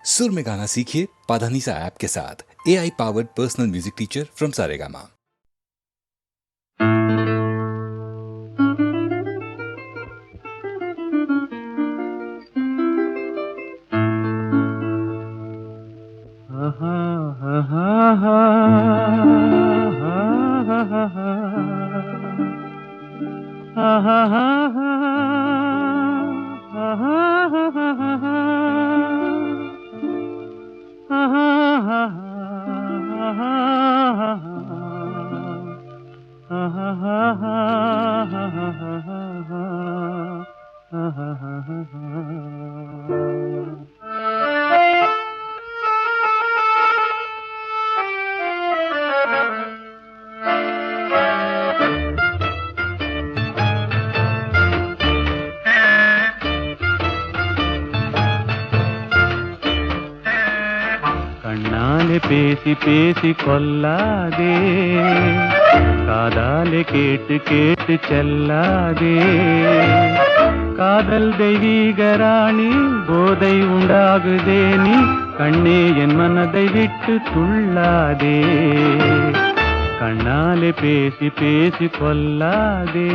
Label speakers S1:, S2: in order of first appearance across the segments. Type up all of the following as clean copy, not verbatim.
S1: सुर में गाना सीखिए पाधानीसा ऐप के साथ। AI powered personal music teacher from Saregama.
S2: கண்ணாலே பேசி பேசி கொல்லாதே, காதாலே கேட்டு கேட்டு செல்லாதே. காதல் தெய்வீக ராணி, போதை உண்டாகுதே நீ, கண்ணே என் மனதை விட்டு துள்ளாதே. கண்ணாலே பேசி பேசி கொல்லாதே.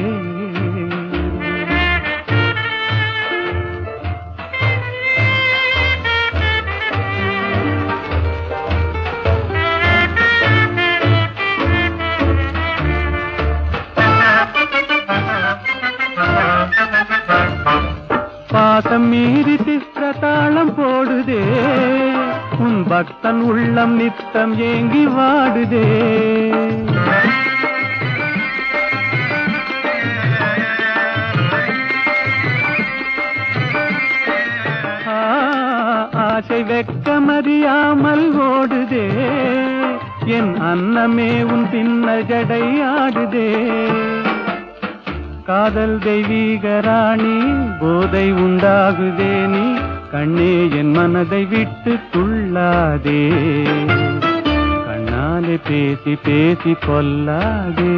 S2: பாசம் மீறி சித்திரத்தாளம் போடுதே, உன் பக்தன் உள்ளம் நித்தம் ஏங்கி வாடுதே. ஆசை வெட்கமறியாமல் ஓடுதே, என் அன்னமே உன் பின்ன ஜடை ஆடுதே. காதல் தெய்வீக ராணி, போதை உண்டாகுதே நீ, கண்ணே என் மனதை விட்டு துள்ளாதே. கண்ணாலே பேசி பேசி கொல்லாதே.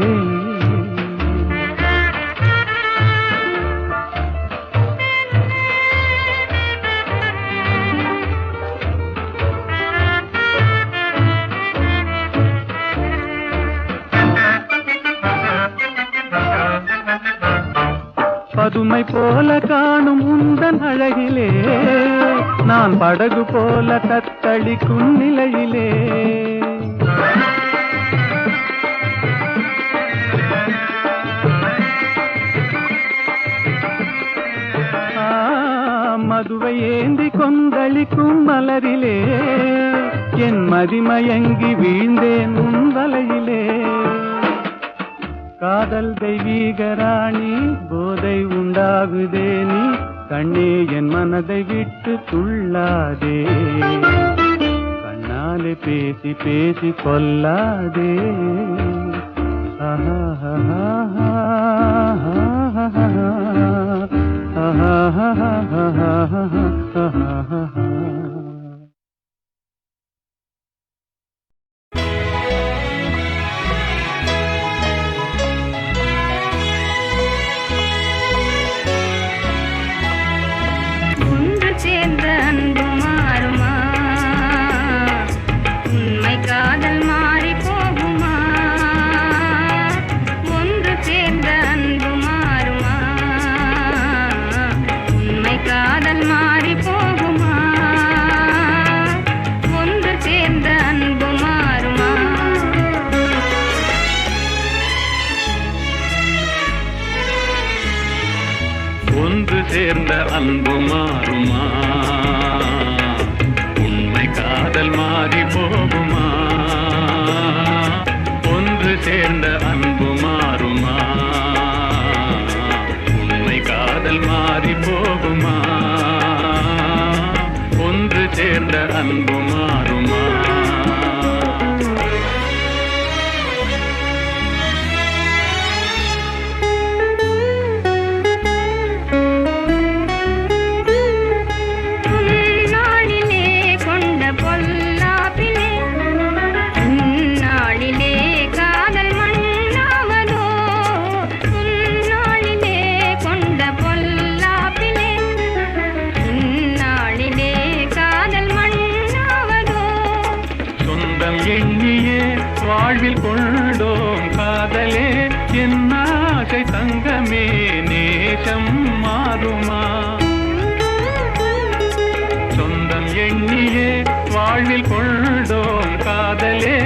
S2: பதுமை போல காணும் உந்தன் அழகிலே, நான் படகு போல தத்தளிக்கும் நிலையிலே. மதுவை ஏந்தி கொந்தளிக்கும் மலரிலே, என் மதிமயங்கி வீழ்ந்தேன் உன் வலையிலே. காதல் தெய்வீக ராணி, போதை உண்டாகுதே நீ, கண்ணே என் மனதை விட்டு துள்ளாதே. கண்ணாலே பேசி பேசி கொல்லாதே. சேர்ந்த அன்பு மாறுமா, உண்மை காதல் மாறி போகுமா. ஒன்று சேர்ந்த அன்பு மாறுமா, உண்மை காதல் மாறி போகுமா. ஒன்று சேர்ந்த அன்பு மாறுமா.
S3: காதல் மண்
S2: சொந்தம் எண்ணியே வாழ்வில் கொண்டோம் காதலே என் ஆசை தங்கமே நேசம் மாறுமா சொந்தம் எண்ணியே வாழ்வில் கொண்டோம் காதலே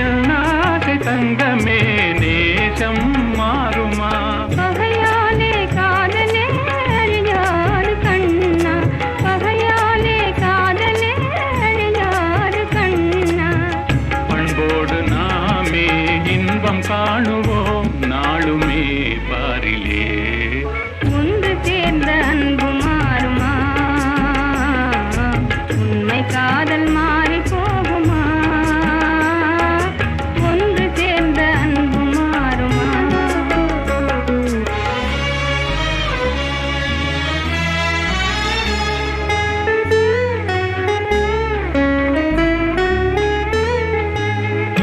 S2: என் ஆசை தங்கமே நேசம் மாறுமா
S3: பகையாலே காதலே அறியாறு கண்ணா பகையாலே காதலே அறியாறு கண்ணா
S2: பண்போடு நாமே இன்பம் காணுவோம் நாளுமே பாரிலே
S3: ஒன்று சேர்ந்த அன்பு மாறுமா உண்மை காதல் மாறி போகுமா ஒன்று சேர்ந்த அன்பு மாறுமா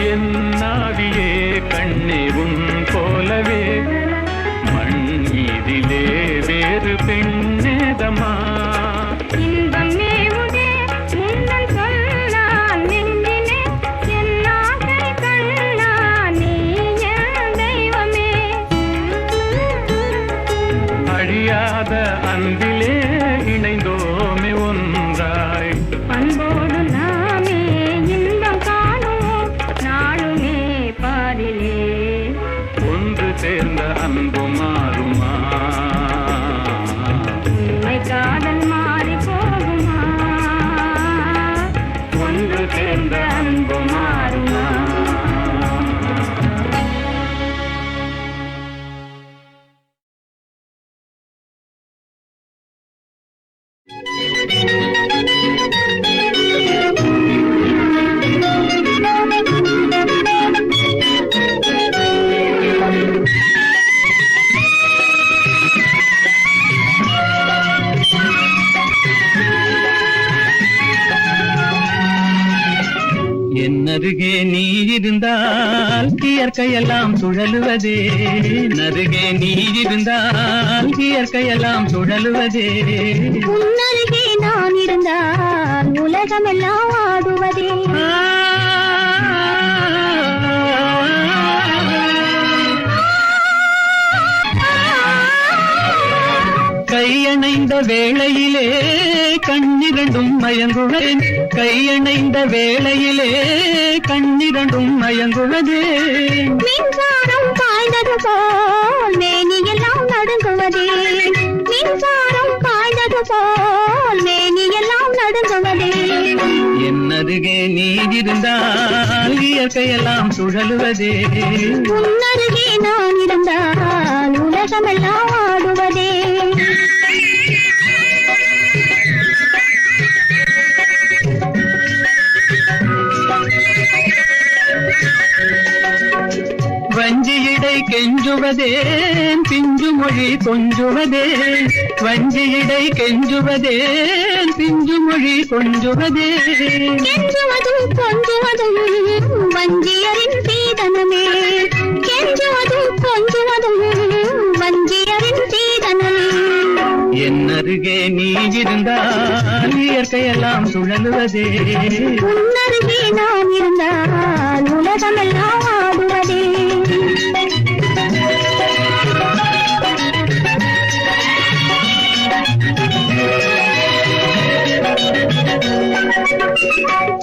S2: என் நாவியே கண்ணே உன் போலவே மண் மீதிலே வேறு பெண்ணேதமா
S3: இன்பம் மேவுதே முன்னல் சொன்னால் நெஞ்சிலே என் ஆசை கண்ணா நீ என் தெய்வமே
S2: அழியாத அன்பிலே இணைந்தோமே ஒன்றாய்
S3: அன்போடு நாமே இன்பம் காணுவோம் நாளுமே பாரிலே
S2: ஒன்று சேர்ந்த அன்பு மாறுமா
S3: உண்மை காதல் மாறி போகுமா
S2: ஒன்று சேர்ந்த அன்பு மாறுமா
S4: என்னருகே நீ இருந்தால் இயற்கையெல்லாம் சுழலுவதே நருகே நீ இருந்தால் இயற்கையெல்லாம் சுழலுவதே
S3: உன்னருகே நான் இருந்தால் உலகமெல்லாம் ஆடுவதே
S4: கையணைந்த வேளையிலே கண்ணிரண்டும் மயங்குவேன் கையணைந்த வேளையிலே கண்ணிரண்டும் மயங்குவதே
S3: மின்சாரம் பாய்ந்தது போல் மேனியெல்லாம் நடுங்குவதே மின்சாரம் பாய்ந்தது போல் மேனியெல்லாம் நடுங்குவதே
S4: என்னருகே நீ இருந்தால் இயற்கையெல்லாம் சுழலுவதே
S3: உன்னருகே நான் இருந்தால் உலகமெல்லாம் ஆடுவதே
S4: வஞ்சியிடை கெஞ்சுவதேன் பிஞ்சு மொழி கொஞ்சுவதே வஞ்சியிடை கெஞ்சுவதேன் பிஞ்சு மொழி கொஞ்சுவதே
S3: கெஞ்சுவதும் கொஞ்சுவதும் வஞ்சியரின் சீதனமே கெஞ்சுவதும் கொஞ்சுவதும் வஞ்சியரின் சீதனமே
S4: என்னருகே நீ இருந்தால் இயற்கையெல்லாம் சுழலுவதே
S3: உன்னருகே நான் இருந்தால் உலகமெல்லாம் ஆடுவதே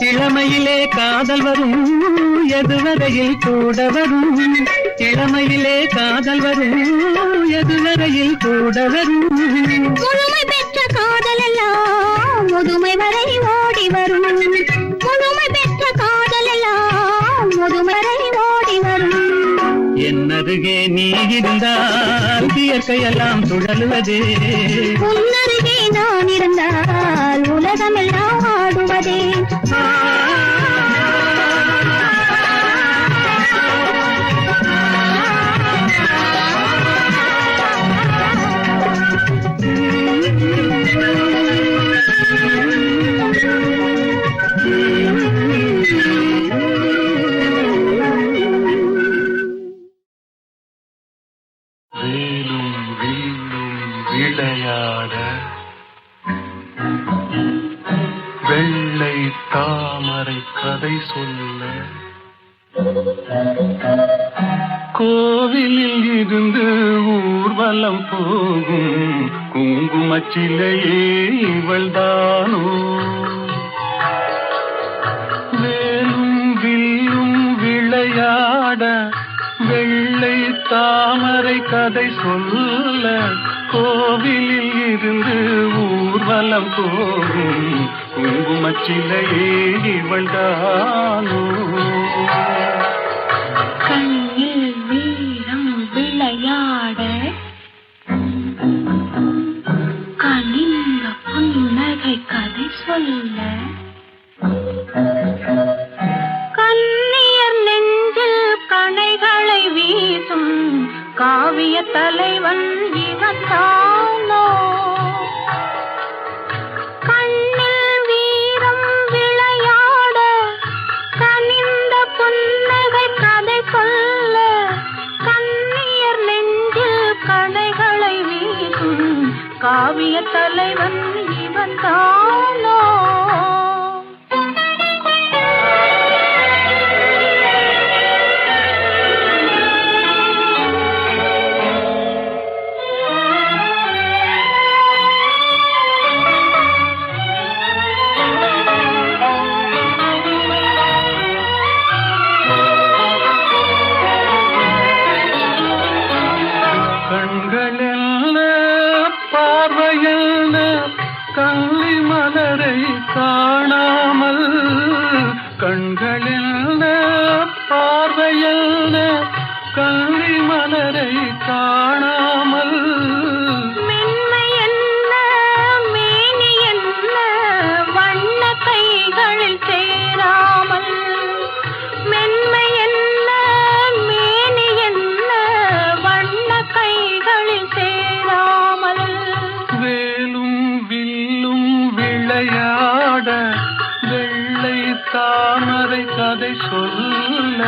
S4: இளமையிலே காதல் வரும் எதுவரையில் கூட வரும் இளமையிலே காதல் வரும் எதுவரையில் கூட வரும்
S3: முழுமை பெற்ற காதல் எல்லாம் முதுமை வரை ஓடி வரும் முழுமை பெற்ற காதல் எல்லாம் முதுமை வரை ஓடி வரும்
S4: என்னருகே நீ இருந்தால் இயற்கையெல்லாம் சுழலுவதே
S3: உன்னருகே நான் இருந்தால் உலகமெல்லாம் ஆடுவதே
S5: விளையாட
S2: வெள்ளை தாமரை கதை சொல்ல கோவிலில் இருந்து ஊர்வலம் போகும் குங்குமச்சிலையே இவள்தானோ வேலும் வில்லும் விளையாட வெள்ளை தாமரை கதை சொல்ல கோவிலில் இருந்து ஊர்வலம் போகும் குங்குமச்சிலையே இவள்தானோ
S3: கண்ணில் வீரம் விளையாட கனிந்த புன்னகை கதை சொல்ல கண்ணியர் நெஞ்சில் கணைகளை வீசும் காவிய தலைவன் இவன்தானோ கண்ணில் வீரம் விளையாட கனிந்த புன்னகை கதை சொல்ல கண்ணியர் நெஞ்சில் கணைகளை வீசும் காவிய தலைவன் இவன்தானோ
S2: கள்ளி மலரை காணாமல் கண்களில் பார்வையில் கள்ளி மலரை காணாமல்
S3: மென்மை என்ன மேனி என்ன வண்ண கைகளில் சேராமல் மென்மை என்ன மேனி என்ன வண்ண கைகளில் சேராமல்
S2: வேலும் வில்லும் விளையாட வெள்ளை தாமரை கதை சொல்ல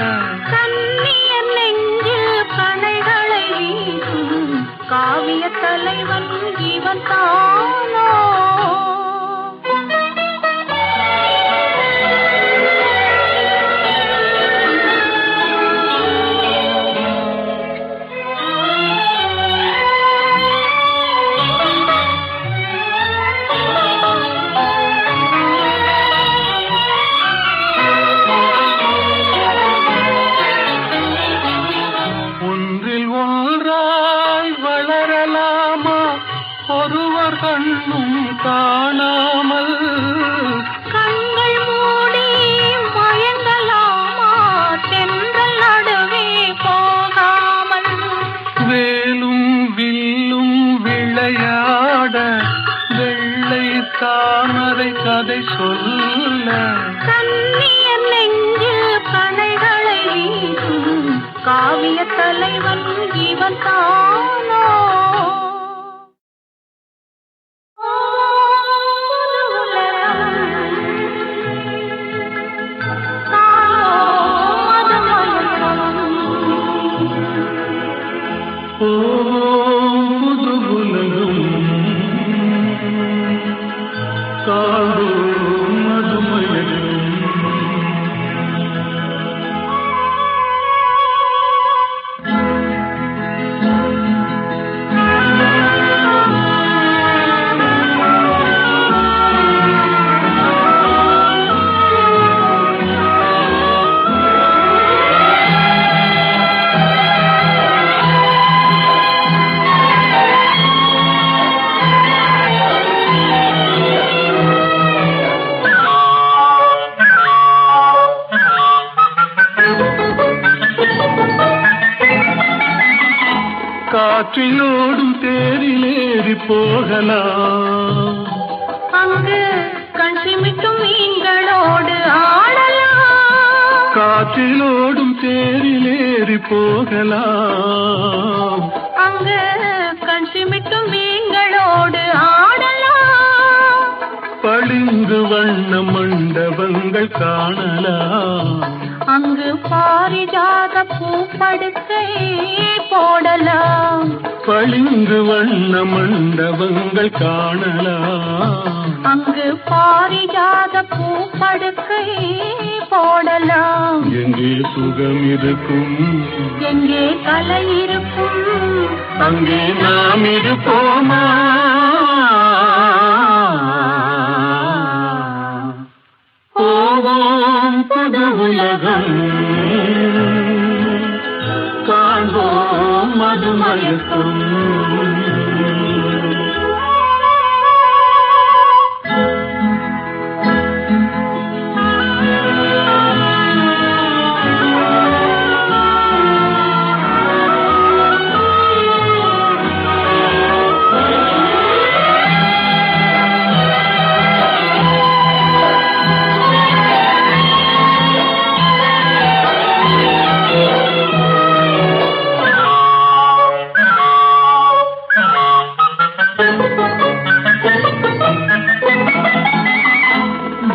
S3: கண்ணியர் நெஞ்சில் கணைகளை வீசும் காவிய தலைவன் இவன் தானோ
S2: ஒருவர் கண்ணும் காணாமல்
S3: கண்கள் மூடி மயங்கலாமா தென்றல் நடுவே போகாமல்
S2: வேலும் வில்லும் விளையாட வெள்ளை தாமரை கதை சொல்ல
S3: கண்ணியர் நெஞ்சில் கணைகளை வீசும் காவிய தலைவன் இவன் தானோ
S2: காற்றிலோடும் தேரிலேறி போகலாம்
S3: அங்கு கண் சிமிட்டும் மீன்களோடு ஆடலாம்
S2: காற்றிலோடும் தேரிலேறி போகலாம்
S3: அங்கு கண் சிமிட்டும் மீன்களோடு ஆடலாம்
S2: பளிங்கு வண்ண மண்டபங்கள் காணலாம்
S3: அங்கு பாரிஜாத பூப்படுக்கை போடலாம்.
S2: பளிங்கு வண்ண மண்டபங்கள் காணலாம்.
S3: அங்கு பாரிஜாத பூப்படுக்கை போடலாம்.
S2: எங்கே சுகம் இருக்கும்,
S3: எங்கே கலை இருக்கும்,
S2: அங்கே நாம் இருப்போமா? போவோம் புது உலகம், காண்போம் மதுமயக்கம்.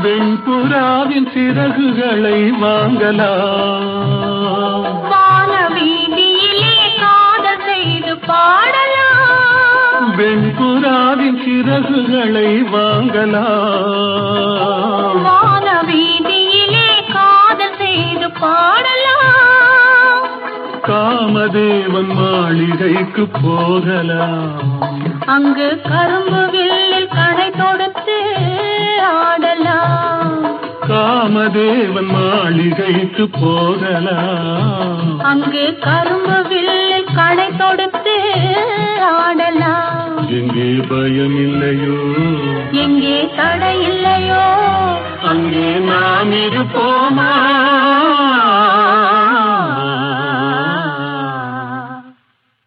S2: வெண்புறாவின் சிறகுகளை வாங்கலாம்.
S3: வானவீதியிலே காதல் செய்து பாடலாம்.
S2: வெண்புறாவின் சிறகுகளை வாங்கலாம்.
S3: வானவீதியிலே காதல் செய்து பாடலாம்.
S2: காமதேவன் மாளிகைக்கு போகலாம்.
S3: அங்கு கரும்பு வில்லில் கடை தொடுத்து ஆடலாம்.
S2: காமதேவன் மாளிகைக்கு போகலாம்.
S3: அங்கு கரும்பு வில்லில் கடை தொடுத்து ஆடலாம்.
S2: எங்கே பயம் இல்லையோ,
S3: எங்கே தடை இல்லையோ,
S2: அங்கே நாம் இருப்போமா?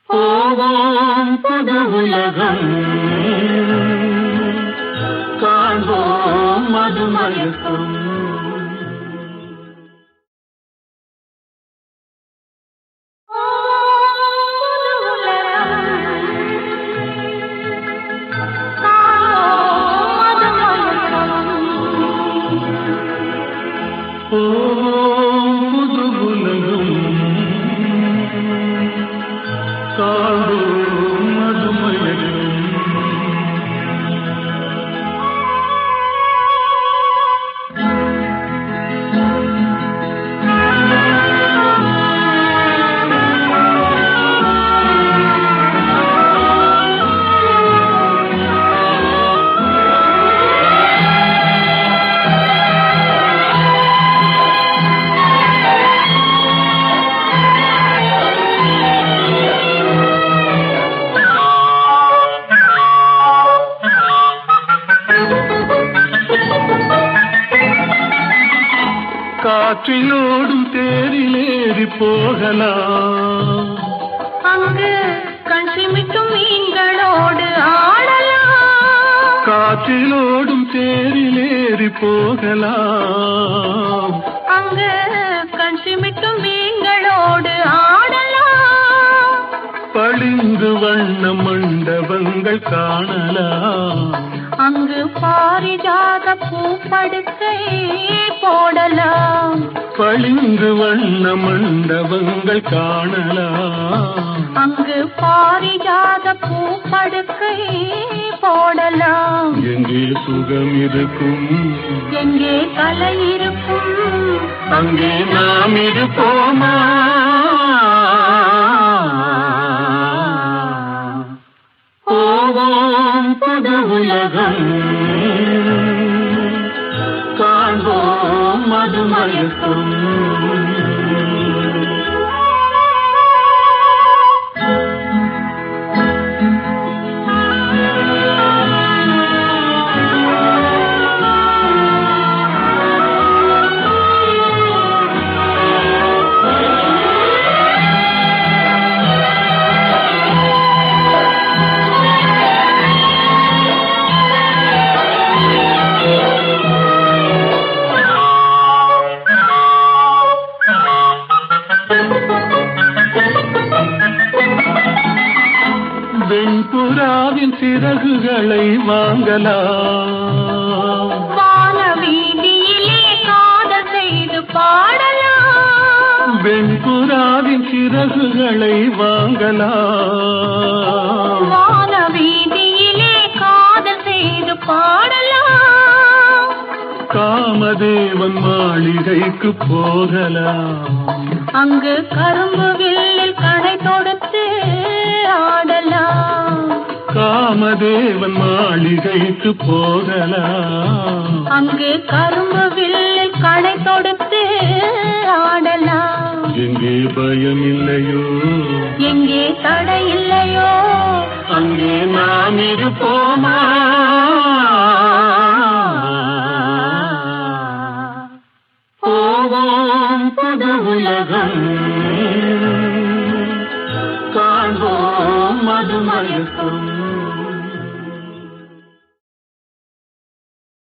S2: போவோம் புது உலகம், காண்போம் மதுமயக்கம். போவோம் புது உலகம், காண்போம் மதுமயக்கம். காற்றிலோடும் தேரிலேறி போகலாம்.
S3: அங்கு கண் சிமிட்டும் மீன்களோடு ஆடலாம்.
S2: காற்றிலோடும் தேரிலேறி போகலாம்.
S3: அங்கு கண் சிமிட்டும் மீன்களோடு ஆடலாம்.
S2: பளிங்கு வண்ண மண்டபங்கள் காணலாம்.
S3: அங்கு பாரிஜாத பூப்படுக்கை போடலாம்.
S2: பளிங்கு வண்ண மண்டபங்கள் காணலாம்.
S3: அங்கு பாரிஜாத பூப்படுக்கை போடலாம்.
S2: எங்கே சுகம் இருக்கும்,
S3: எங்கே கலை இருக்கும்,
S2: அங்கே நாம் இருப்போமா? போவோம் புது உலகம், காண்போம் மதுமயக்கம். வெண்புறாவின் சிறகுகளை வாங்கலாம்.
S3: வானவீதியிலே காதல் செய்து பாடலாம்.
S2: அழகுகளை வாங்கலாம்.
S3: வான வீதியிலே காதல் செய்து பாடலாம்.
S2: காமதேவன் மாளிகைக்கு போகலாம்.
S3: அங்கு கரும்பு வில்லில் கடை தொடுத்து ஆடலாம்.
S2: காமதேவன் மாளிகைக்கு போகலாம்.
S3: அங்கு கரும்பு வில்லில் கடை தொடுத்து ஆடலாம்.
S2: எங்கே பயம் இல்லையோ,
S3: எங்கே தடை இல்லையோ,
S2: அங்கே நாம் இருப்போமா. போவோம் புது உலகம், காண்போம் மதுமயக்கம்.